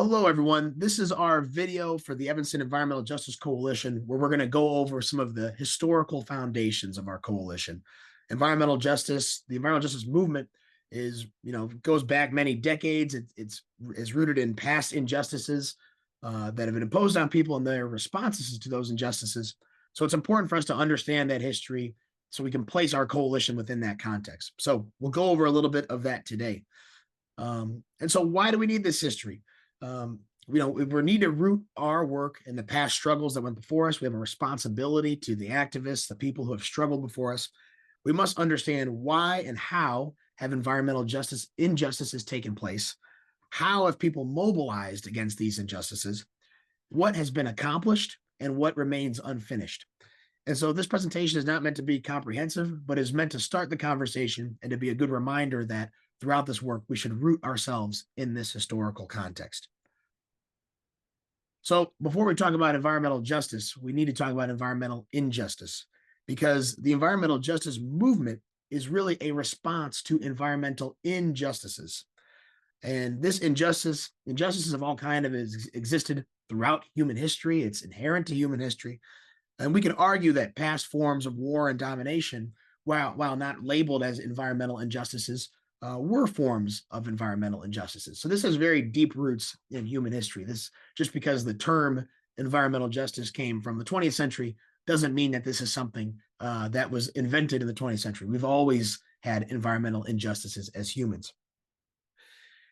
Hello, everyone. This is our video for the Evanston Environmental Justice Coalition, where we're going to go over some of the historical foundations of our coalition. Environmental justice, the environmental justice movement goes back many decades. It's rooted in past injustices that have been imposed on people and their responses to those injustices. So it's important for us to understand that history so we can place our coalition within that context. So we'll go over a little bit of that today. And so why do we need this history? We need to root our work in the past struggles that went before us. We have a responsibility to the activists, the people who have struggled before us. We must understand why and how have environmental justice injustices taken place. How have people mobilized against these injustices? What has been accomplished and what remains unfinished? And so this presentation is not meant to be comprehensive, but is meant to start the conversation and to be a good reminder that throughout this work, we should root ourselves in this historical context. So before we talk about environmental justice, we need to talk about environmental injustice, because the environmental justice movement is really a response to environmental injustices. And this injustices of all kinds have existed throughout human history. It's inherent to human history. And we can argue that past forms of war and domination, while not labeled as environmental injustices, were forms of environmental injustices. So this has very deep roots in human history. This, just because the term environmental justice came from the 20th century doesn't mean that this is something that was invented in the 20th century. We've always had environmental injustices as humans.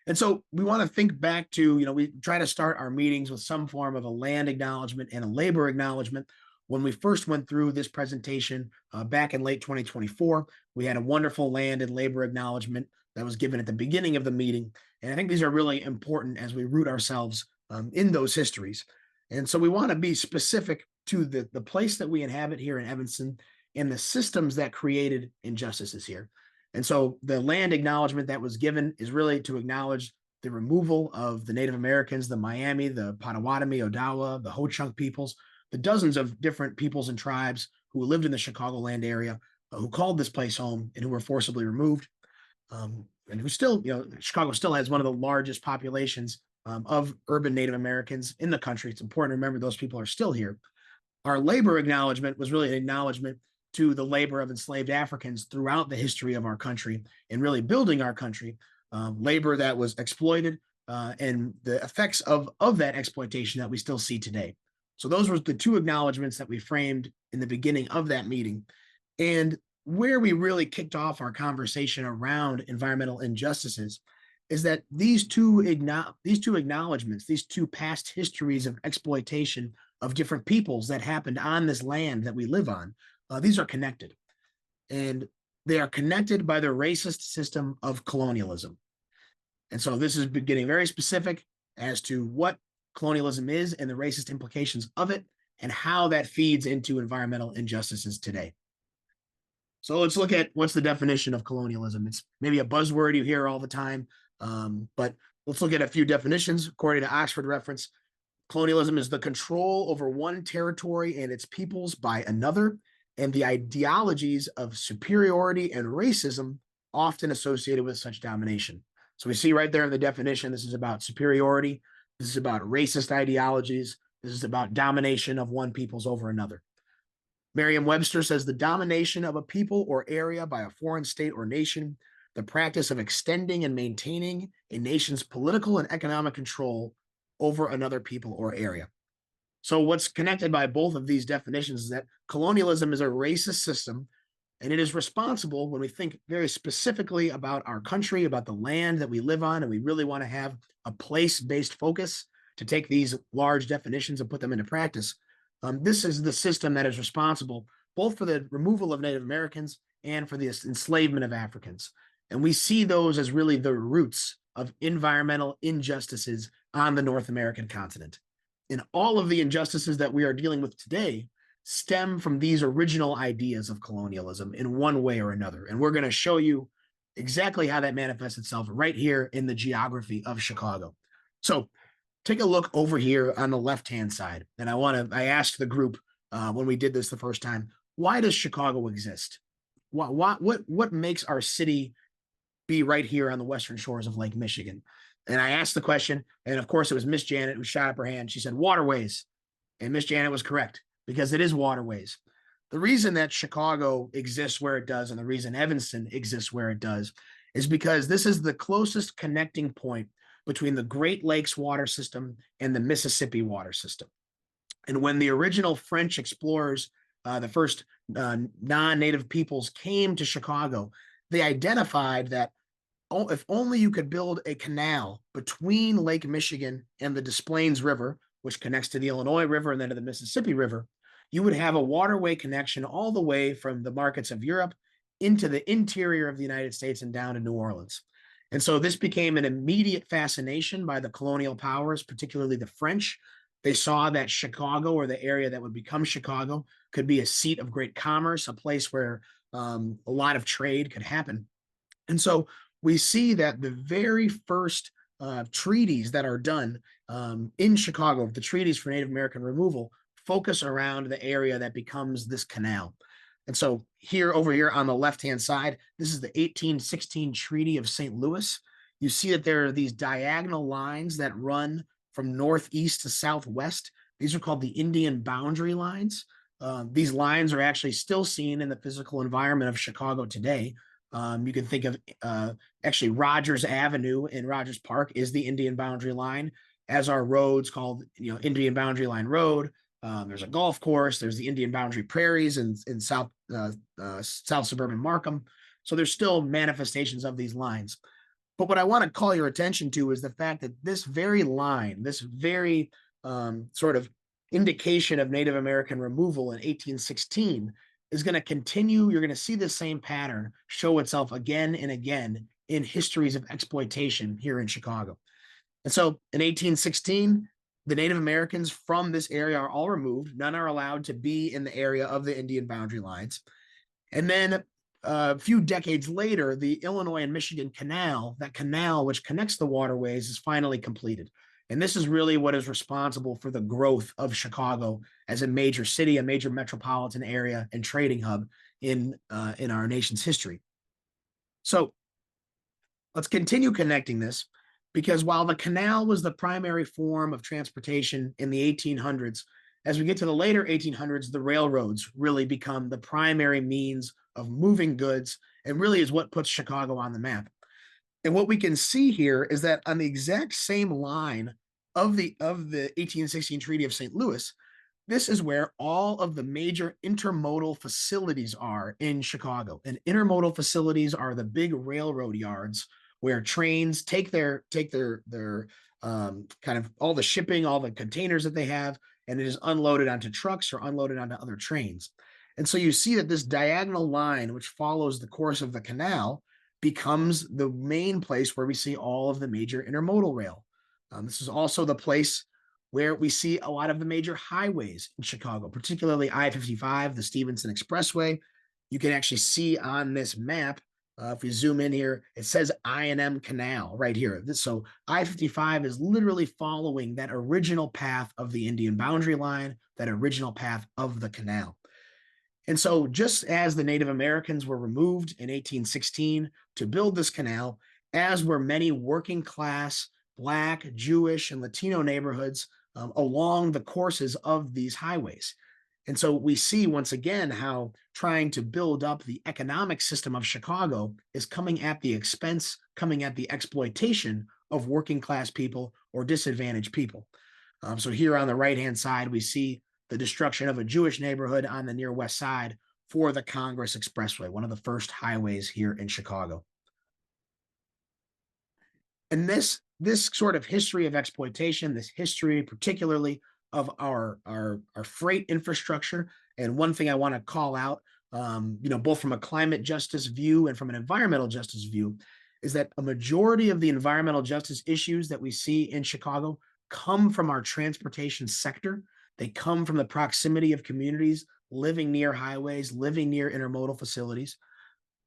And so we want to think back to, we try to start our meetings with some form of a land acknowledgement and a labor acknowledgement. When we first went through this presentation back in late 2024, we had a wonderful land and labor acknowledgement that was given at the beginning of the meeting. And I think these are really important as we root ourselves in those histories. And so we want to be specific to the place that we inhabit here in Evanston and the systems that created injustices here. And so the land acknowledgement that was given is really to acknowledge the removal of the Native Americans, the Miami, the Potawatomi, Odawa, the Ho-Chunk peoples, the dozens of different peoples and tribes who lived in the Chicagoland area, who called this place home and who were forcibly removed. And who still, Chicago still has one of the largest populations of urban Native Americans in the country. It's important to remember those people are still here. Our labor acknowledgement was really an acknowledgement to the labor of enslaved Africans throughout the history of our country and really building our country, labor that was exploited and the effects of that exploitation that we still see today. So those were the two acknowledgements that we framed in the beginning of that meeting. And where we really kicked off our conversation around environmental injustices is that these two acknowledgements, these two past histories of exploitation of different peoples that happened on this land that we live on, these are connected. And they are connected by the racist system of colonialism. And so this is getting very specific as to what colonialism is and the racist implications of it and how that feeds into environmental injustices today. So let's look at what's the definition of colonialism. It's maybe a buzzword you hear all the time, but let's look at a few definitions. According to Oxford Reference, colonialism is the control over one territory and its peoples by another, and the ideologies of superiority and racism often associated with such domination. So we see right there in the definition, this is about superiority. This is about racist ideologies. This is about domination of one peoples over another. Merriam-Webster says the domination of a people or area by a foreign state or nation, the practice of extending and maintaining a nation's political and economic control over another people or area. So what's connected by both of these definitions is that colonialism is a racist system, and it is responsible when we think very specifically about our country, about the land that we live on, and we really want to have a place-based focus to take these large definitions and put them into practice. This is the system that is responsible both for the removal of Native Americans and for the enslavement of Africans. And we see those as really the roots of environmental injustices on the North American continent. And all of the injustices that we are dealing with today stem from these original ideas of colonialism in one way or another. And we're going to show you exactly how that manifests itself right here in the geography of Chicago. So take a look over here on the left-hand side. And I asked the group when we did this the first time, why does Chicago exist? What makes our city be right here on the western shores of Lake Michigan? And I asked the question, and of course it was Miss Janet who shot up her hand. She said waterways, and Miss Janet was correct because it is waterways. The reason that Chicago exists where it does and the reason Evanston exists where it does is because this is the closest connecting point between the Great Lakes water system and the Mississippi water system. And when the original French explorers, the first non-native peoples came to Chicago, they identified that if only you could build a canal between Lake Michigan and the Des Plaines River, which connects to the Illinois River and then to the Mississippi River, you would have a waterway connection all the way from the markets of Europe into the interior of the United States and down to New Orleans. And so this became an immediate fascination by the colonial powers, particularly the French. They saw that Chicago, or the area that would become Chicago, could be a seat of great commerce, a place where a lot of trade could happen. And so we see that the very first treaties that are done in Chicago, the treaties for Native American removal, focus around the area that becomes this canal. And so here, over here on the left-hand side, this is the 1816 Treaty of St. Louis. You see that there are these diagonal lines that run from northeast to southwest. These are called the Indian boundary lines. These lines are actually still seen in the physical environment of Chicago today. You can think of actually Rogers Avenue in Rogers Park is the Indian boundary line, as are roads called Indian Boundary Line Road. There's a golf course. There's the Indian Boundary Prairies in South suburban Markham. So there's still manifestations of these lines. But what I want to call your attention to is the fact that this very line, this very sort of indication of Native American removal in 1816 is going to continue. You're going to see the same pattern show itself again and again in histories of exploitation here in Chicago. And so in 1816, the Native Americans from this area are all removed. None are allowed to be in the area of the Indian boundary lines. And then a few decades later, the Illinois and Michigan Canal, that canal which connects the waterways, is finally completed. And this is really what is responsible for the growth of Chicago as a major city, a major metropolitan area and trading hub in our nation's history. So let's continue connecting this, because while the canal was the primary form of transportation in the 1800s, as we get to the later 1800s, the railroads really become the primary means of moving goods and really is what puts Chicago on the map. And what we can see here is that on the exact same line of the 1816 Treaty of St. Louis, this is where all of the major intermodal facilities are in Chicago. And intermodal facilities are the big railroad yards where trains take their kind of all the shipping, all the containers that they have, and it is unloaded onto trucks or unloaded onto other trains. And so you see that this diagonal line, which follows the course of the canal, becomes the main place where we see all of the major intermodal rail. This is also the place where we see a lot of the major highways in Chicago, particularly I-55, the Stevenson Expressway. You can actually see on this map, if we zoom in here, it says I&M Canal right here. So I-55 is literally following that original path of the Indian boundary line, that original path of the canal. And so just as the Native Americans were removed in 1816 to build this canal, as were many working class, Black, Jewish, and Latino neighborhoods along the courses of these highways. And so we see once again how trying to build up the economic system of Chicago is coming at the expense, coming at the exploitation of working class people or disadvantaged people. So here on the right-hand side, we see the destruction of a Jewish neighborhood on the near west side for the Congress Expressway, one of the first highways here in Chicago. And this sort of history of exploitation, this history particularly of our freight infrastructure, and one thing I want to call out, both from a climate justice view and from an environmental justice view, is that a majority of the environmental justice issues that we see in Chicago come from our transportation sector. They come from the proximity of communities living near highways, living near intermodal facilities.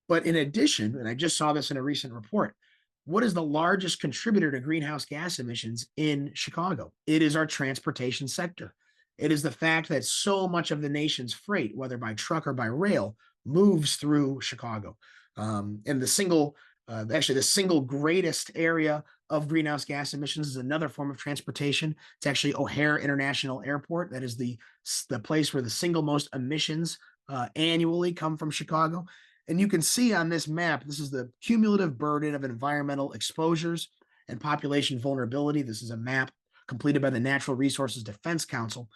But in addition, and I just saw this in a recent report, what is the largest contributor to greenhouse gas emissions in Chicago? It is our transportation sector. It is the fact that so much of the nation's freight, whether by truck or by rail, moves through Chicago. And the single greatest area of greenhouse gas emissions is another form of transportation. It's actually O'Hare International Airport. That is the place where the single most emissions annually come from Chicago. And you can see on this map, this is the cumulative burden of environmental exposures and population vulnerability. This is a map completed by the Natural Resources Defense Council.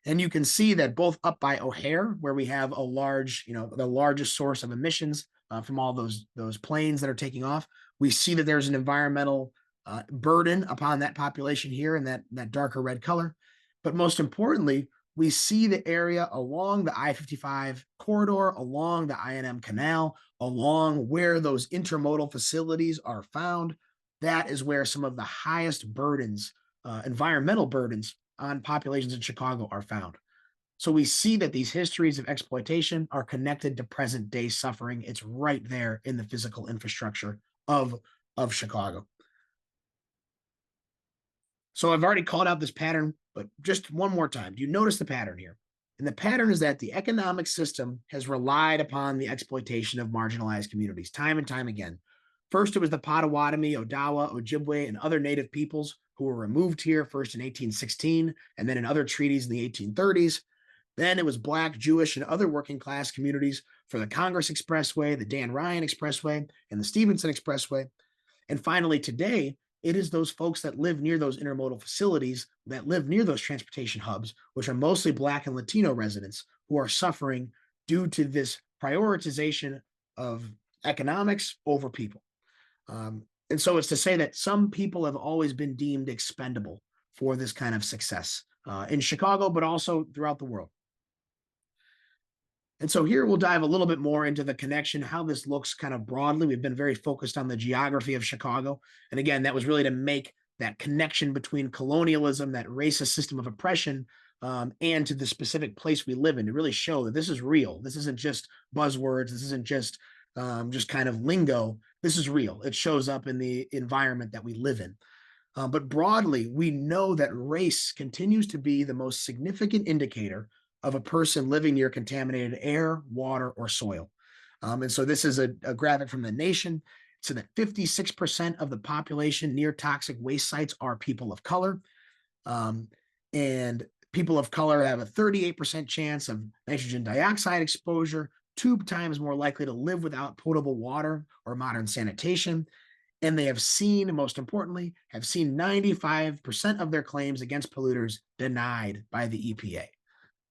And you can see that both up by O'Hare, where we have a large, the largest source of emissions from all those planes that are taking off, we see that there's an environmental burden upon that population here in that darker red color. But most importantly, we see the area along the I-55 corridor, along the I&M Canal, along where those intermodal facilities are found. That is where some of the highest burdens, environmental burdens on populations in Chicago are found. So we see that these histories of exploitation are connected to present day suffering. It's right there in the physical infrastructure of Chicago. So I've already called out this pattern, but just one more time. Do you notice the pattern here? And the pattern is that the economic system has relied upon the exploitation of marginalized communities time and time again. First, it was the Potawatomi, Odawa, Ojibwe, and other native peoples who were removed here, first in 1816, and then in other treaties in the 1830s. Then it was Black, Jewish, and other working class communities for the Congress Expressway, the Dan Ryan Expressway, and the Stevenson Expressway. And finally, today, it is those folks that live near those intermodal facilities, that live near those transportation hubs, which are mostly Black and Latino residents, who are suffering due to this prioritization of economics over people. And so it's to say that some people have always been deemed expendable for this kind of success in Chicago, but also throughout the world. And so here we'll dive a little bit more into the connection, how this looks kind of broadly. We've been very focused on the geography of Chicago. And again, that was really to make that connection between colonialism, that racist system of oppression, and to the specific place we live in, to really show that this is real. This isn't just buzzwords. This isn't just kind of lingo. This is real. It shows up in the environment that we live in. But broadly, we know that race continues to be the most significant indicator of a person living near contaminated air, water, or soil. And so this is a graphic from The Nation. So that 56% of the population near toxic waste sites are people of color. And people of color have a 38% chance of nitrogen dioxide exposure, 2 times more likely to live without potable water or modern sanitation. And they have seen, most importantly, 95% of their claims against polluters denied by the EPA.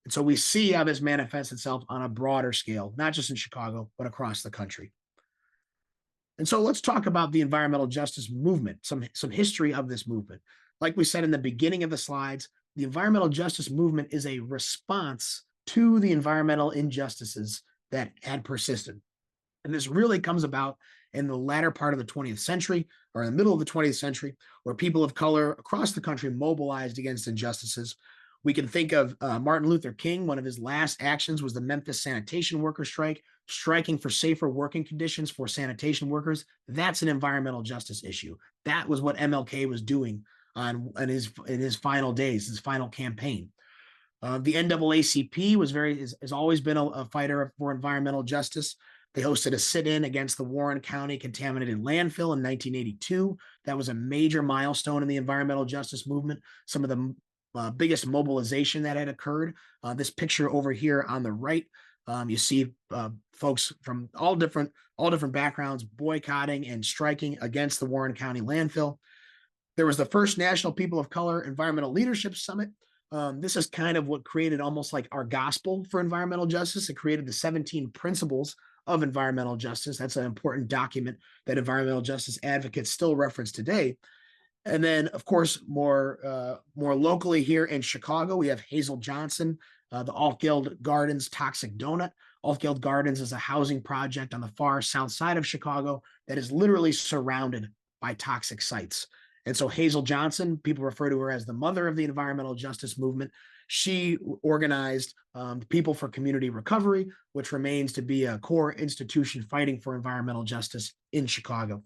And so we see how this manifests itself on a broader scale, not just in Chicago, but across the country. And so let's talk about the environmental justice movement, some history of this movement. Like we said in the beginning of the slides, the environmental justice movement is a response to the environmental injustices that had persisted. And this really comes about in the latter part of the 20th century, or in the middle of the 20th century, where people of color across the country mobilized against injustices. We can think of Martin Luther King. One of his last actions was the Memphis sanitation worker strike, striking for safer working conditions for sanitation workers. That's an environmental justice issue. That was what MLK was doing in his final days, his final campaign. The NAACP has always been a fighter for environmental justice. They hosted a sit-in against the Warren County contaminated landfill in 1982. That was a major milestone in the environmental justice movement. Some of the biggest mobilization that had occurred. This picture over here on the right, you see folks from all different backgrounds boycotting and striking against the Warren County landfill. There was the first National People of Color Environmental Leadership Summit. This is kind of what created almost like our gospel for environmental justice. It created the 17 principles of environmental justice. That's an important document that environmental justice advocates still reference today. And then, of course, more locally here in Chicago, we have Hazel Johnson, the Altgeld Gardens Toxic Donut. Altgeld Gardens is a housing project on the far south side of Chicago that is literally surrounded by toxic sites. And so Hazel Johnson, people refer to her as the mother of the environmental justice movement. She organized People for Community Recovery, which remains to be a core institution fighting for environmental justice in Chicago.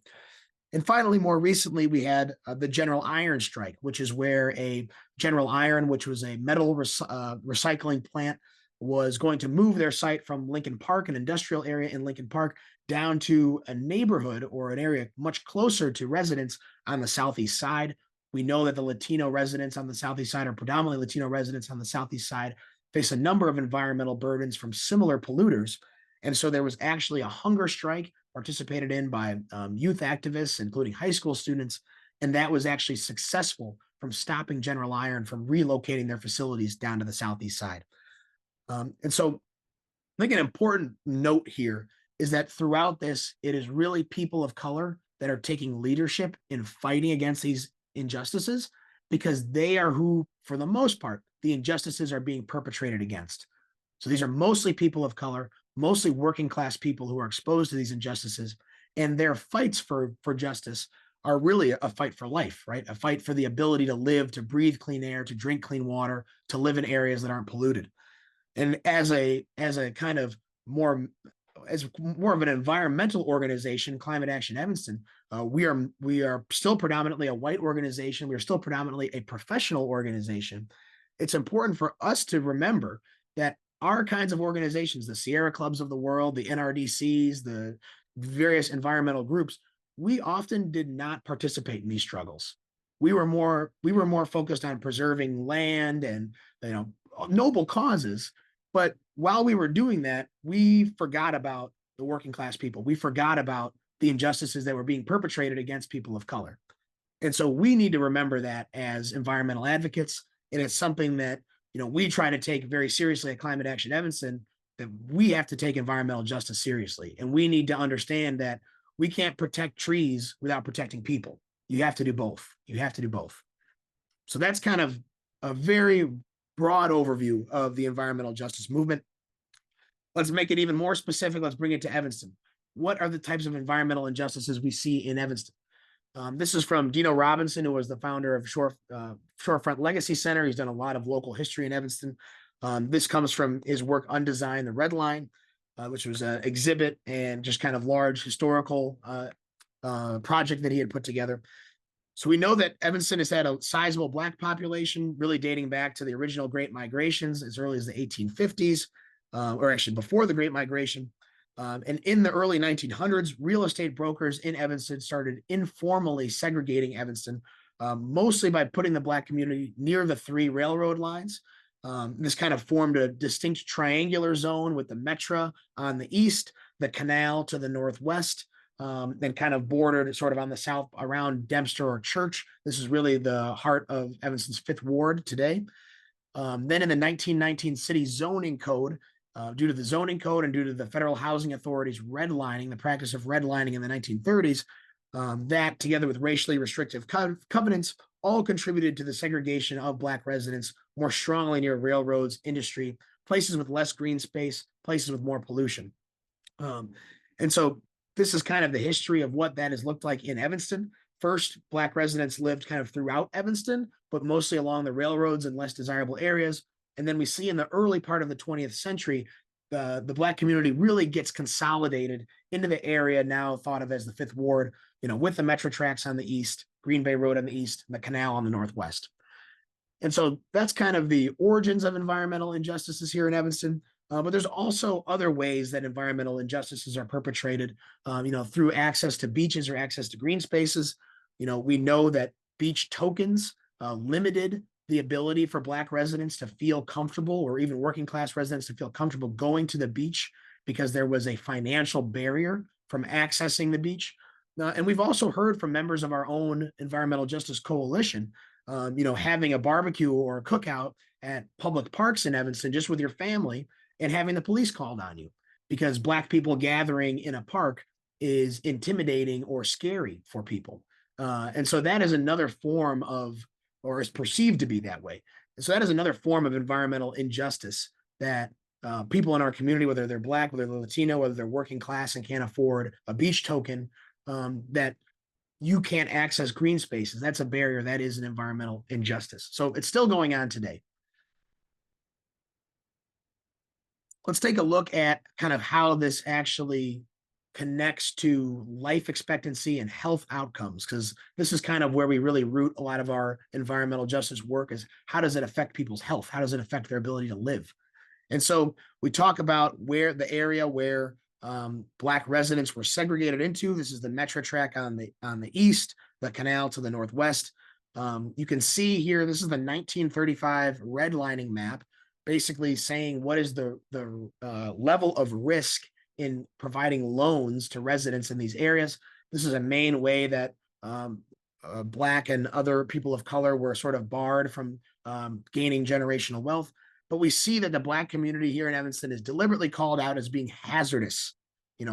And finally, more recently, we had the General Iron strike, which is where a General Iron, which was a metal recycling plant, was going to move their site from Lincoln Park, an industrial area in Lincoln Park, down to a neighborhood or an area much closer to residents on the Southeast side. We know that the Latino residents on the Southeast side, or predominantly Latino residents on the Southeast side, face a number of environmental burdens from similar polluters. And so there was actually a hunger strike participated in by youth activists, including high school students. And that was actually successful from stopping General Iron from relocating their facilities down to the Southeast side. And so I think an important note here is that throughout this, it is really people of color that are taking leadership in fighting against these injustices, because they are who, for the most part, the injustices are being perpetrated against. So these are mostly people of color, mostly working class people who are exposed to these injustices, and their fights for justice are really a fight for life, right? A fight for the ability to live, to breathe clean air, to drink clean water, to live in areas that aren't polluted. And as a kind of more as more of an environmental organization, Climate Action Evanston, we are still predominantly a white organization. We are still predominantly a professional organization. It's important for us to remember that our kinds of organizations, the Sierra Clubs of the world, the NRDCs, the various environmental groups, we often did not participate in these struggles. We were more focused on preserving land and, noble causes. But while we were doing that, we forgot about the working class people. We forgot about the injustices that were being perpetrated against people of color. And so we need to remember that as environmental advocates. And it's something that, we try to take very seriously at Climate Action Evanston, that we have to take environmental justice seriously. And we need to understand that we can't protect trees without protecting people. You have to do both. You have to do both. So that's kind of a very broad overview of the environmental justice movement. Let's make it even more specific. Let's bring it to Evanston. What are the types of environmental injustices we see in Evanston? This is from Dino Robinson, who was the founder of Shorefront Legacy Center. He's done a lot of local history in Evanston. This comes from his work Undesigned, the Red Line, which was an exhibit and just kind of large historical project that he had put together. So we know that Evanston has had a sizable Black population, really dating back to the original Great Migrations as early as the 1850s, or actually before the Great Migration. And in the early 1900s, real estate brokers in Evanston started informally segregating Evanston, mostly by putting the Black community near the 3 railroad lines. This kind of formed a distinct triangular zone with the Metra on the east, the canal to the northwest, then kind of bordered sort of on the south around Dempster or Church. This is really the heart of Evanston's 5th Ward today. Then in the 1919 city zoning code, due to the zoning code and due to the Federal Housing Authority's redlining, the practice of redlining in the 1930s, that together with racially restrictive covenants all contributed to the segregation of Black residents more strongly near railroads, industry, places with less green space, places with more pollution. And so this is kind of the history of what that has looked like in Evanston. First, Black residents lived kind of throughout Evanston, but mostly along the railroads and less desirable areas. And then we see in the early part of the 20th century, the Black community really gets consolidated into the area now thought of as the 5th Ward, with the Metro tracks on the east, Green Bay Road on the east, and the canal on the northwest. And so that's kind of the origins of environmental injustices here in Evanston. But there's also other ways that environmental injustices are perpetrated, through access to beaches or access to green spaces. We know that beach tokens limited the ability for Black residents to feel comfortable, or even working class residents to feel comfortable going to the beach, because there was a financial barrier from accessing the beach. And we've also heard from members of our own environmental justice coalition, having a barbecue or a cookout at public parks in Evanston just with your family, and having the police called on you because Black people gathering in a park is intimidating or scary for people. And so that is another form of, or is perceived to be that way. And so that is another form of environmental injustice that people in our community, whether they're Black, whether they're Latino, whether they're working class and can't afford a beach token, that you can't access green spaces. That's a barrier. That is an environmental injustice. So it's still going on today. Let's take a look at kind of how this actually connects to life expectancy and health outcomes, because this is kind of where we really root a lot of our environmental justice work, is how does it affect people's health? How does it affect their ability to live? And so we talk about where the area where Black residents were segregated into. This is the Metro track on the east, the canal to the northwest. You can see here, this is the 1935 redlining map, basically saying what is the level of risk in providing loans to residents in these areas. This is a main way that Black and other people of color were sort of barred from gaining generational wealth. But we see that the Black community here in Evanston is deliberately called out as being hazardous,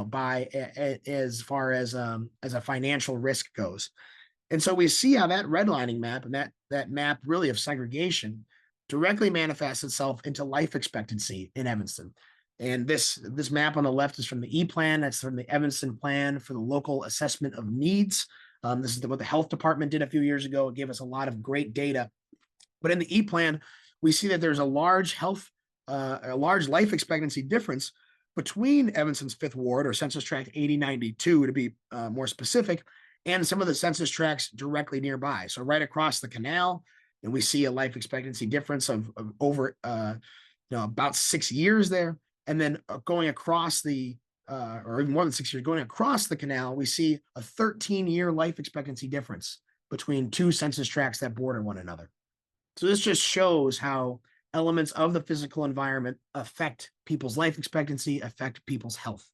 by as far as a financial risk goes. And so we see how that redlining map and that map really of segregation directly manifests itself into life expectancy in Evanston. And this map on the left is from the E-Plan. That's from the Evanston Plan for the Local Assessment of Needs. This is what the health department did a few years ago. It gave us a lot of great data. But in the E-Plan, we see that there's a large life expectancy difference between Evanston's 5th Ward, or Census Tract 8092 to be more specific, and some of the census tracts directly nearby. So right across the canal, and we see a life expectancy difference of over about 6 years there. And then going across or even more than 6 years, going across the canal, we see a 13-year life expectancy difference between two census tracts that border one another. So this just shows how elements of the physical environment affect people's life expectancy, affect people's health.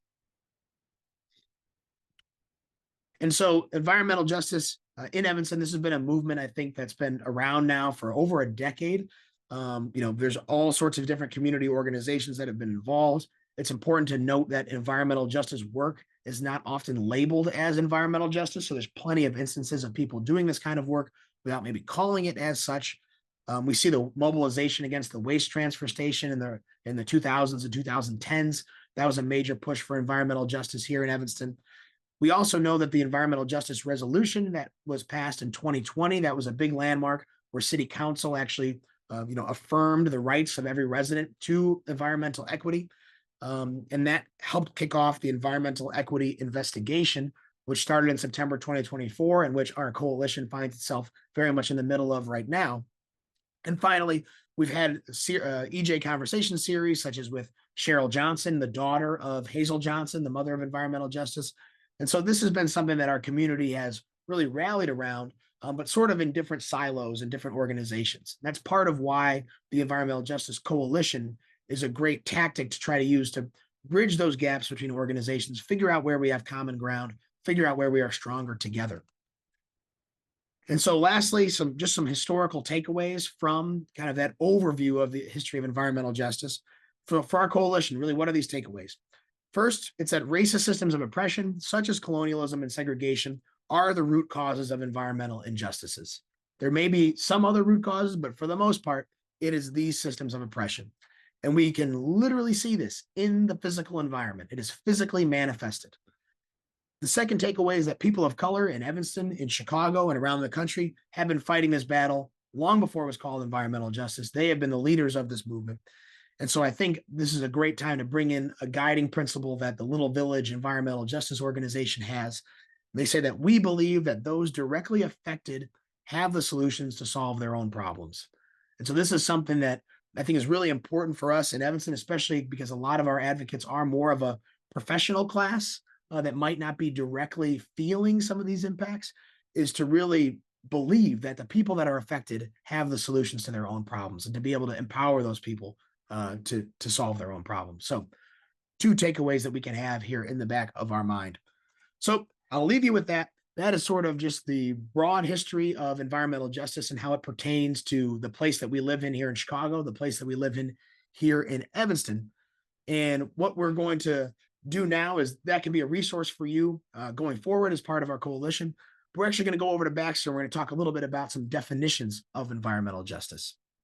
And so environmental justice in Evanston, this has been a movement, I think, that's been around now for over a decade. There's all sorts of different community organizations that have been involved. It's important to note that environmental justice work is not often labeled as environmental justice. So there's plenty of instances of people doing this kind of work without maybe calling it as such. We see the mobilization against the waste transfer station in the 2000s and 2010s. That was a major push for environmental justice here in Evanston. We also know that the environmental justice resolution that was passed in 2020, that was a big landmark where City Council actually, affirmed the rights of every resident to environmental equity. And that helped kick off the environmental equity investigation, which started in September 2024, and which our coalition finds itself very much in the middle of right now. And finally, we've had EJ conversation series, such as with Cheryl Johnson, the daughter of Hazel Johnson, the mother of environmental justice. And so this has been something that our community has really rallied around, but sort of in different silos and different organizations. That's part of why the Environmental Justice Coalition is a great tactic to try to use to bridge those gaps between organizations, figure out where we have common ground, figure out where we are stronger together. And so lastly, some historical takeaways from kind of that overview of the history of environmental justice. For our coalition, really, what are these takeaways? First, it's that racist systems of oppression, such as colonialism and segregation, are the root causes of environmental injustices. There may be some other root causes, but for the most part, it is these systems of oppression. And we can literally see this in the physical environment. It is physically manifested. The second takeaway is that people of color in Evanston, in Chicago, and around the country have been fighting this battle long before it was called environmental justice. They have been the leaders of this movement. And so I think this is a great time to bring in a guiding principle that the Little Village Environmental Justice Organization has. They say that we believe that those directly affected have the solutions to solve their own problems. And so this is something that I think is really important for us in Evanston, especially because a lot of our advocates are more of a professional class that might not be directly feeling some of these impacts, is to really believe that the people that are affected have the solutions to their own problems, and to be able to empower those people to solve their own problems. So 2 takeaways that we can have here in the back of our mind. So I'll leave you with that. That is sort of just the broad history of environmental justice and how it pertains to the place that we live in here in Chicago, the place that we live in here in Evanston. And what we're going to do now is that can be a resource for you going forward as part of our coalition. We're actually going to go over to Baxter. We're going to talk a little bit about some definitions of environmental justice.